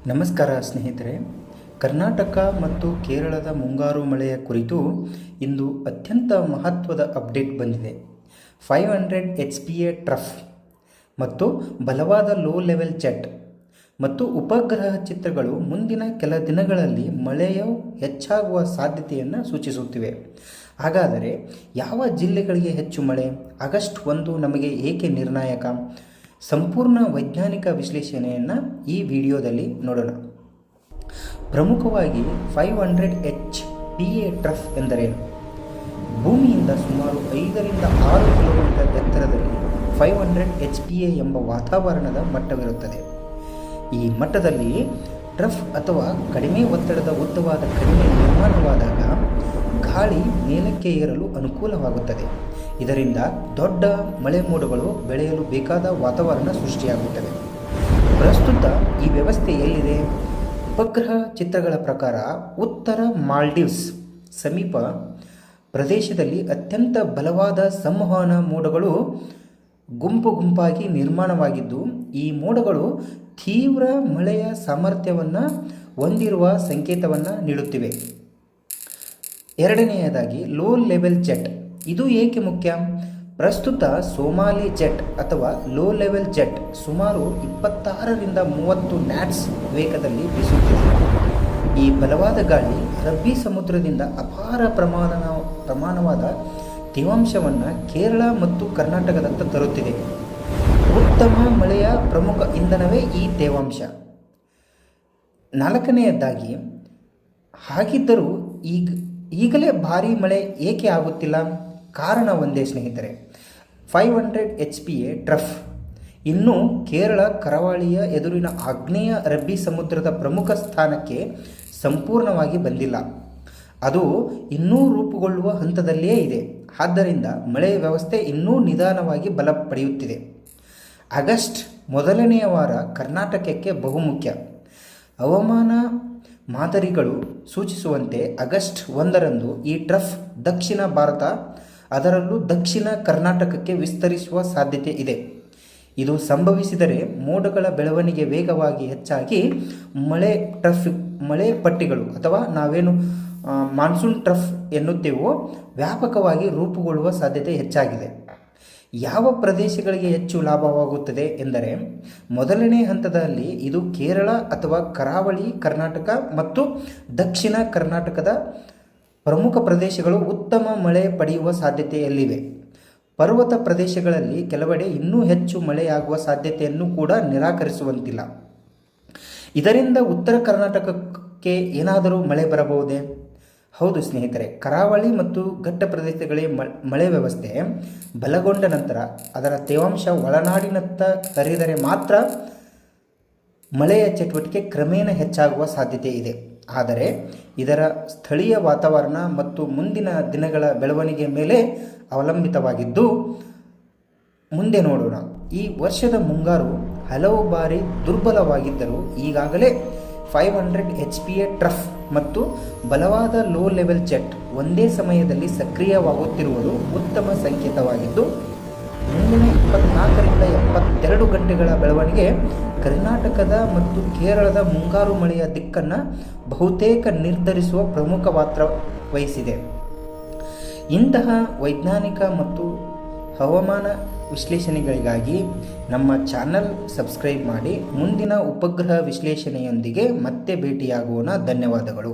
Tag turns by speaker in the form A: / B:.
A: ನಮಸ್ಕಾರ ಸ್ನೇಹಿತರೆ. ಕರ್ನಾಟಕ ಮತ್ತು ಕೇರಳದ ಮುಂಗಾರು ಮಳೆಯ ಕುರಿತು ಇಂದು ಅತ್ಯಂತ ಮಹತ್ವದ ಅಪ್ಡೇಟ್ ಬಂದಿದೆ. 500 HPA ಟ್ರಫ್ ಮತ್ತು ಬಲವಾದ ಲೋ ಲೆವೆಲ್ ಜೆಟ್ ಮತ್ತು ಉಪಗ್ರಹ ಚಿತ್ರಗಳು ಮುಂದಿನ ಕೆಲ ದಿನಗಳಲ್ಲಿ ಮಳೆಯು ಹೆಚ್ಚಾಗುವ ಸಾಧ್ಯತೆಯನ್ನು ಸೂಚಿಸುತ್ತಿವೆ. ಹಾಗಾದರೆ ಯಾವ ಜಿಲ್ಲೆಗಳಿಗೆ ಹೆಚ್ಚು ಮಳೆ? ಆಗಸ್ಟ್ 1 ನಮಗೆ ಏಕೆ ನಿರ್ಣಾಯಕ? ಸಂಪೂರ್ಣ ವೈಜ್ಞಾನಿಕ ವಿಶ್ಲೇಷಣೆಯನ್ನು ಈ ವಿಡಿಯೋದಲ್ಲಿ ನೋಡೋಣ. ಪ್ರಮುಖವಾಗಿ 500 HPA ಟ್ರಫ್ ಎಂದರೇನು? ಭೂಮಿಯಿಂದ ಸುಮಾರು 5 ರಿಂದ 6 ಕಿಲೋಮೀಟರ್ ಎತ್ತರದಲ್ಲಿ 500 HPA ಎಂಬ ವಾತಾವರಣದ ಮಟ್ಟವಿರುತ್ತದೆ. ಈ ಮಟ್ಟದಲ್ಲಿ ಟ್ರಫ್ ಅಥವಾ ಕಡಿಮೆ ಒತ್ತಡದ ಉದ್ದವಾದ ಕಡಿಮೆ ನಿರ್ಮಾಣವಾದಾಗ ಗಾಳಿ ಮೇಲಕ್ಕೆ ಏರಲು ಅನುಕೂಲವಾಗುತ್ತದೆ. ಇದರಿಂದ ದೊಡ್ಡ ಮಳೆ ಮೋಡಗಳು ಬೆಳೆಯಲು ಬೇಕಾದ ವಾತಾವರಣ ಸೃಷ್ಟಿಯಾಗುತ್ತವೆ. ಪ್ರಸ್ತುತ ಈ ವ್ಯವಸ್ಥೆ ಎಲ್ಲಿದೆ? ಉಪಗ್ರಹ ಚಿತ್ರಗಳ ಪ್ರಕಾರ ಉತ್ತರ ಮಾಲ್ಡೀವ್ಸ್ ಸಮೀಪ ಪ್ರದೇಶದಲ್ಲಿ ಅತ್ಯಂತ ಬಲವಾದ ಸಂವಹನ ಮೋಡಗಳು ಗುಂಪಾಗಿ ನಿರ್ಮಾಣವಾಗಿದ್ದು, ಈ ಮೋಡಗಳು ತೀವ್ರ ಮಳೆಯ ಸಾಮರ್ಥ್ಯವನ್ನು ಹೊಂದಿರುವ ಸಂಕೇತವನ್ನು ನೀಡುತ್ತಿವೆ. ಎರಡನೆಯದಾಗಿ ಲೋ ಲೆವೆಲ್ ಜೆಟ್. ಇದು ಏಕೆ ಮುಖ್ಯ? ಪ್ರಸ್ತುತ ಸೋಮಾಲಿ ಜೆಟ್ ಅಥವಾ ಲೋ ಲೆವೆಲ್ ಜೆಟ್ ಸುಮಾರು 26 ರಿಂದ 30 knots ವೇಗದಲ್ಲಿ ಬೀಸುತ್ತಿದೆ. ಈ ಬಲವಾದ ಗಾಳಿ ಅರಬ್ಬಿ ಸಮುದ್ರದಿಂದ ಅಪಾರ ಪ್ರಮಾಣವಾದ ತೇವಾಂಶವನ್ನು ಕೇರಳ ಮತ್ತು ಕರ್ನಾಟಕದತ್ತ ತರುತ್ತಿದೆ. ಉತ್ತಮ ಮಳೆಯ ಪ್ರಮುಖ ಇಂಧನವೇ ಈ ತೇವಾಂಶ. ನಾಲ್ಕನೆಯದಾಗಿ, ಹಾಗಿದ್ದರೂ ಈಗಲೇ ಭಾರೀ ಮಳೆ ಏಕೆ ಆಗುತ್ತಿಲ್ಲ? ಕಾರಣ ಒಂದೇ ಸ್ನೇಹಿತರೆ, 500 HPA ಟ್ರಫ್ ಇನ್ನೂ ಕೇರಳ ಕರಾವಳಿಯ ಎದುರಿನ ಆಗ್ನೇಯ ಅರಬ್ಬಿ ಸಮುದ್ರದ ಪ್ರಮುಖ ಸ್ಥಾನಕ್ಕೆ ಸಂಪೂರ್ಣವಾಗಿ ಬಂದಿಲ್ಲ. ಅದು ಇನ್ನೂ ರೂಪುಗೊಳ್ಳುವ ಹಂತದಲ್ಲಿಯೇ ಇದೆ. ಆದ್ದರಿಂದ ಮಳೆಯ ವ್ಯವಸ್ಥೆ ಇನ್ನೂ ನಿಧಾನವಾಗಿ ಬಲ ಪಡೆಯುತ್ತಿದೆ. ಆಗಸ್ಟ್ ಮೊದಲನೆಯ ವಾರ ಕರ್ನಾಟಕಕ್ಕೆ ಬಹುಮುಖ್ಯ. ಹವಾಮಾನ ಮಾದರಿಗಳು ಸೂಚಿಸುವಂತೆ ಆಗಸ್ಟ್ 1ರಂದು ಈ ಟ್ರಫ್ ದಕ್ಷಿಣ ಭಾರತ, ಅದರಲ್ಲೂ ದಕ್ಷಿಣ ಕರ್ನಾಟಕಕ್ಕೆ ವಿಸ್ತರಿಸುವ ಸಾಧ್ಯತೆ ಇದೆ. ಇದು ಸಂಭವಿಸಿದರೆ ಮೋಡಗಳ ಬೆಳವಣಿಗೆ ವೇಗವಾಗಿ ಹೆಚ್ಚಾಗಿ ಮಳೆ ಪಟ್ಟಿಗಳು ಅಥವಾ ನಾವೇನು ಮಾನ್ಸೂನ್ ಟ್ರಫ್ ಎನ್ನುತ್ತೇವೋ ವ್ಯಾಪಕವಾಗಿ ರೂಪುಗೊಳ್ಳುವ ಸಾಧ್ಯತೆ ಹೆಚ್ಚಾಗಿದೆ. ಯಾವ ಪ್ರದೇಶಗಳಿಗೆ ಹೆಚ್ಚು ಲಾಭವಾಗುತ್ತದೆ ಎಂದರೆ, ಮೊದಲನೇ ಹಂತದಲ್ಲಿ ಇದು ಕೇರಳ ಅಥವಾ ಕರಾವಳಿ ಕರ್ನಾಟಕ ಮತ್ತು ದಕ್ಷಿಣ ಕರ್ನಾಟಕದ ಪ್ರಮುಖ ಪ್ರದೇಶಗಳು ಉತ್ತಮ ಮಳೆ ಪಡೆಯುವ ಸಾಧ್ಯತೆಯಲ್ಲಿವೆ. ಪರ್ವತ ಪ್ರದೇಶಗಳಲ್ಲಿ ಕೆಲವೆಡೆ ಇನ್ನೂ ಹೆಚ್ಚು ಮಳೆಯಾಗುವ ಸಾಧ್ಯತೆಯನ್ನು ಕೂಡ ನಿರಾಕರಿಸುವಂತಿಲ್ಲ. ಇದರಿಂದ ಉತ್ತರ ಕರ್ನಾಟಕಕ್ಕೆ ಏನಾದರೂ ಮಳೆ ಬರಬಹುದೇ? ಹೌದು ಸ್ನೇಹಿತರೆ, ಕರಾವಳಿ ಮತ್ತು ಘಟ್ಟ ಪ್ರದೇಶಗಳಿಗೆ ಮಳೆ ವ್ಯವಸ್ಥೆ ಬಲಗೊಂಡ ನಂತರ ಅದರ ತೇವಾಂಶ ಒಳನಾಡಿನತ್ತ ಹರಿದರೆ ಮಾತ್ರ ಮಳೆಯ ಚಟುವಟಿಕೆ ಕ್ರಮೇಣ ಹೆಚ್ಚಾಗುವ ಸಾಧ್ಯತೆ ಇದೆ. ಆದರೆ ಇದರ ಸ್ಥಳೀಯ ವಾತಾವರಣ ಮತ್ತು ಮುಂದಿನ ದಿನಗಳ ಬೆಳವಣಿಗೆ ಮೇಲೆ ಅವಲಂಬಿತವಾಗಿದ್ದು, ಮುಂದೆ ನೋಡೋಣ. ಈ ವರ್ಷದ ಮುಂಗಾರು ಹಲವು ಬಾರಿ ದುರ್ಬಲವಾಗಿದ್ದರೂ ಈಗಾಗಲೇ 500 HPA ಟ್ರಫ್ ಮತ್ತು ಬಲವಾದ ಲೋ ಲೆವೆಲ್ ಜೆಟ್ ಒಂದೇ ಸಮಯದಲ್ಲಿ ಸಕ್ರಿಯವಾಗುತ್ತಿರುವುದು ಉತ್ತಮ ಸಂಕೇತವಾಗಿದ್ದು, ಮುಂದಿನ 24 ರಿಂದ 72 ಗಂಟೆಗಳ ಬೆಳವಣಿಗೆ ಕರ್ನಾಟಕದ ಮತ್ತು ಕೇರಳದ ಮುಂಗಾರು ಮಳೆಯ ದಿಕ್ಕನ್ನು ಬಹುತೇಕ ನಿರ್ಧರಿಸುವ ಪ್ರಮುಖ ಪಾತ್ರ ವಹಿಸಿದೆ. ಇಂತಹ ವೈಜ್ಞಾನಿಕ ಮತ್ತು ಹವಾಮಾನ ವಿಶ್ಲೇಷಣೆಗಳಿಗಾಗಿ ನಮ್ಮ ಚಾನಲ್ ಸಬ್ಸ್ಕ್ರೈಬ್ ಮಾಡಿ. ಮುಂದಿನ ಉಪಗ್ರಹ ವಿಶ್ಲೇಷಣೆಯೊಂದಿಗೆ ಮತ್ತೆ ಭೇಟಿಯಾಗೋಣ. ಧನ್ಯವಾದಗಳು.